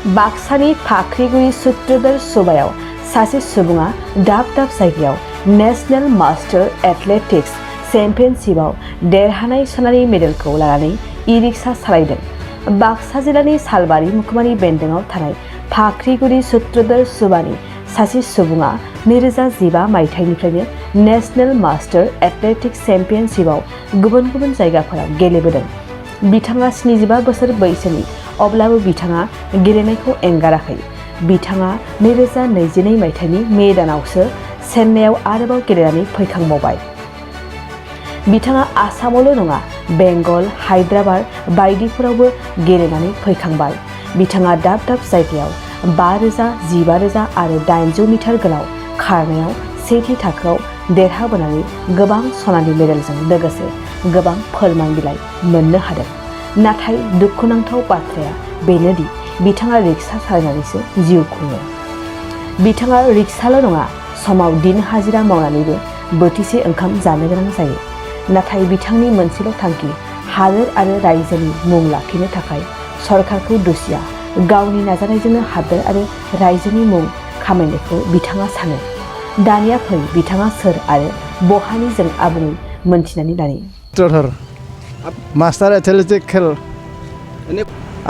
बाक्सानि फाख्रिगुरि सूत्रधर सभायाव सासे सुबुङा दाब दाब जायगायाव नेशनेल मास्टार एथलेटिक्स चेम्पियनशिपआव देरहानाय सनानि मेडेलखौ लानानै ई-रिक्शा सालायदों। बाक्सा जिल्लानि सालबारि मुखुमानि बेन्दोङाव थानाय फाख्रिगुरि सूत्रधर सभानि सासे सुबुङा 2015 मायथाइनिफ्रायनो नेशनेल मास्टार एथलेटिक्स चेम्पियनशिपआव गुबुन गुबुन जायगाफोराव गेलेबोदों। बिथाङा 75 बोसोर बैसोनि, अब्लाबो बिथाङा गेलेनायखौ एंगाराखै। बिथाङा 2022 मायथाइनि मे दानावसो चेन्नाईआव आरोबाव गेलेनानै फैखांबावबाय। बिथाङा आसामावल' नङा, बेंगल, हायद्राबाद बायदिफोरावबो गेलेनानै फैखांबाय। बिथाङा दाब दाब जायगायाव 5000, 15000 आरो 800 मिटार गोलाव खारनायाव सेथि थाखोआव देरहाबोनानै गोबां सनानि मेडेलजों लोगोसे गोबां फोरमान बिलाइ मोननो हादों। नाथाय दुखुनांथाव बाथ्राया बेनोदि बिथाङा रिक्शा सालायनानैसो जिउ खुङो। बिथाङा रिक्शाल' नङा, समाव दिन हाजिरा मावनानैबो बोथिसे ओंखाम जानो गोनां जायो। नाथाय बिथांनि मोनसेल' थांखि हादोर आरो रायजोनि मुं लाखिनो थाखाय सरकारखौ दुसिया, गावनि नाजानायजोंनो हादोर आरो रायजोनि मुं खामायनायखौ बिथाङा सानो। दानिया फै बिथाङा सोर आरो बहानि जों आबुङै मोनथिनानै लानि। मास्टार एथलेटिक खेल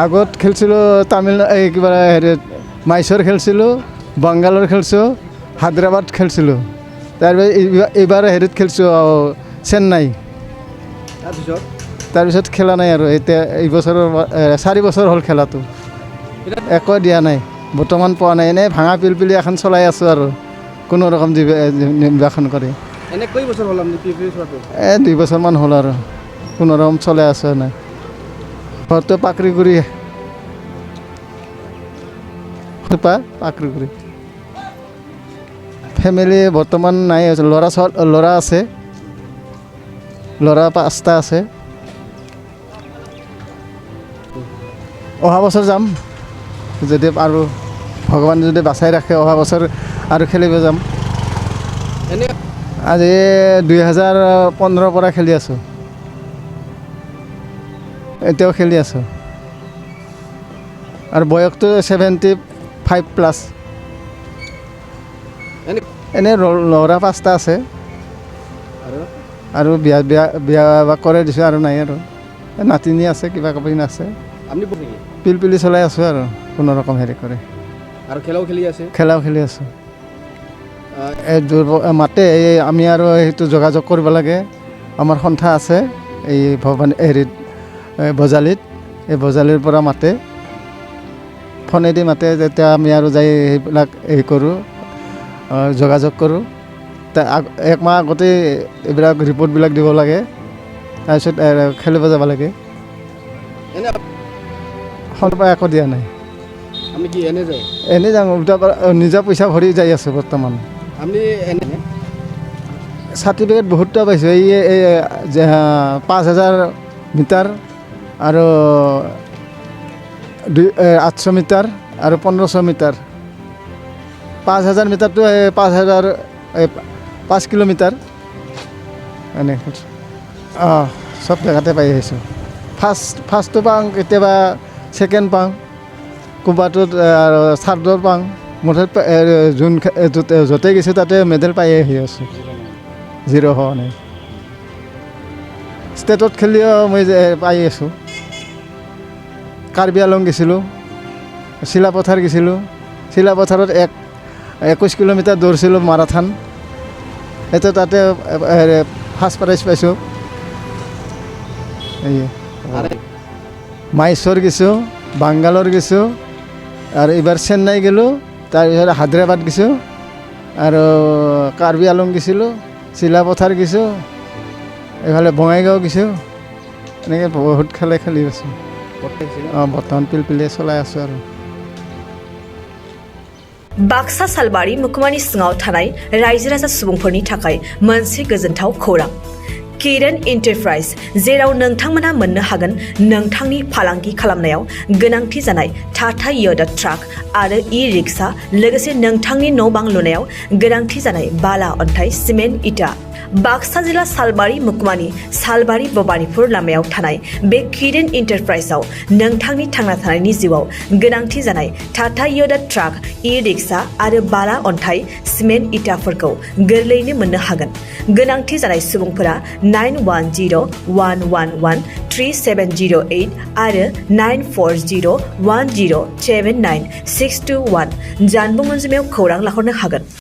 আগত খেলছিলোঁ তামিলনাডু কিবা হেৰিত মাইচৰ খেলছিলোঁ, বাংগালোৰ খেলছোঁ, হায়দৰাবাদ খেলছিলোঁ। তাৰপিছত এইবাৰ হেৰিত খেলছোঁ চেন্নাই। তাৰপিছত খেলা নাই আৰু এতিয়া এইবছৰৰ 4 বছৰ হ'ল খেলাটো। একো দিয়া নাই, বৰ্তমান পোৱা নাই। এনেই ভাঙা পিলপিলি এখন চলাই আছোঁ আৰু কোনো ৰকম নিৰ্বাসন কৰি। এনে কেই বছৰ হ'ল আপুনি পিলপিলি চলাটো? 2 বছৰমান হ'ল আৰু কোনো ৰকম চলাই আছোঁ। নাই ঘৰটো পাকৰিগুৰি, পাকৰিগুৰি। ফেমিলি বৰ্তমান নাই, ল'ৰা আছে, ল'ৰা 5টা আছে। অহা বছৰ যাম যদি আৰু ভগৱানে যদি বাচাই ৰাখে, অহা বছৰ আৰু খেলিব যাম। এনে আজি 2015 পৰা খেলি আছোঁ, এতিয়াও খেলি আছোঁ। আৰু বয়সটো 75+। এনে ল'ৰা 5টা আছে আৰু বিয়া কৰে দিছোঁ আৰু নাই আৰু নাতিনী আছে, কিবা কিবি আছে। আপুনি পিলপিলি চলাই আছোঁ আৰু কোনো ৰকম হেৰি কৰে। আৰু খেলাও খেলি আছে? খেলাও খেলি আছোঁ। মাতে আমি আৰু সেইটো যোগাযোগ কৰিব লাগে। আমাৰ সন্থা আছে এই ভৱানী হেৰিত বজালিত, এই বজালিৰ পৰা মাতে, ফোনেদি মাতে। যেতিয়া আমি আৰু যাই সেইবিলাক হেৰি কৰোঁ, যোগাযোগ কৰোঁ। এক মাহ আগতে এইবিলাক ৰিপৰ্টবিলাক দিব লাগে, তাৰপিছত খেলিব যাব লাগে। এনে সন্থা একো দিয়া নাই। আমি কি এনে যাই? এনে যাওঁ, নিজা পইচা ভৰি যাই আছোঁ বৰ্তমান। আপুনি এনে চাৰ্টিফিকেট বহুতটা পাইছোঁ। এই 5000 মিটাৰ আৰু 800 মিটাৰ আৰু 1500 মিটাৰ। 5000 মিটাৰটো 5 কিলোমিটাৰ এনে চব জেগাতে পাই আহিছোঁ। ফাৰ্ষ্টটো পাওঁ, কেতিয়াবা ছেকেণ্ড পাওঁ, ক'ৰবাটোত থাৰ্ডৰ পাওঁ। মুঠতে য'তে গৈছোঁ তাতে মেডেল পাই আহি আছোঁ, 0 হোৱা নাই। ষ্টেটত খেলিও মই পাই আছোঁ। কাৰ্বি আলং গৈছিলোঁ, চিলাপথাৰ গৈছিলোঁ। চিলাপথাৰত 21 কিলোমিটাৰ দৌৰিছিলোঁ মাৰাথান। এতিয়া তাতে ফাৰ্ষ্ট প্ৰাইজ পাইছোঁ। মাইচৰ গৈছোঁ, বাংগালোৰ গৈছোঁ, আৰু এইবাৰ চেন্নাই গ'লোঁ। তাৰপিছত হায়দৰাবাদ গৈছোঁ আৰু কাৰ্বি আলং গৈছিলোঁ, চিলাপথাৰ গৈছোঁ, এইফালে বঙাইগাঁও গৈছোঁ। এনেকৈ বহুত খেলি আছোঁ। বৰ্তমান পিলপিলি চলাই আছোঁ আৰু। बाक्सा सालबारि मुखुमानि सिङाव थानाय रायजो राजा सुबुंफोरनि थाखाय मोनसे गोजोनथाव खौरां। किरण एन्टारप्राइज, जेराव नोंथांमोना मोननो हागोन नोंथांनि फालांगि खालामनायाव गोनांथि जानाय टाटा य'दा ट्राक आरो ई-रिक्शा, लोगोसे नोंथांनि न' बां लुनायाव गोनांथि जानाय बाला, अन्थाइ, सिमेन्ट, इटा बाक्सा जिल्ला सालबारि मुखुमानि सालबारि भबानिपुर लामायाव थानाय बे किडेन इन्टारप्राइजआव नोंथांनि थांना थानायनि जिउआव गोनांथि जानाय टाटा योदा ट्राक ई-रिक्शा आरो बाला अन्थाइ सिमेन्ट इटाफोरखौ गोरलैयैनो मोननो हागोन। गोनांथि जानाय सुबुंफोरा 9101113708 आरो 9401079621 जानबुं अनजिमायाव खौरां लाहरनो हागोन।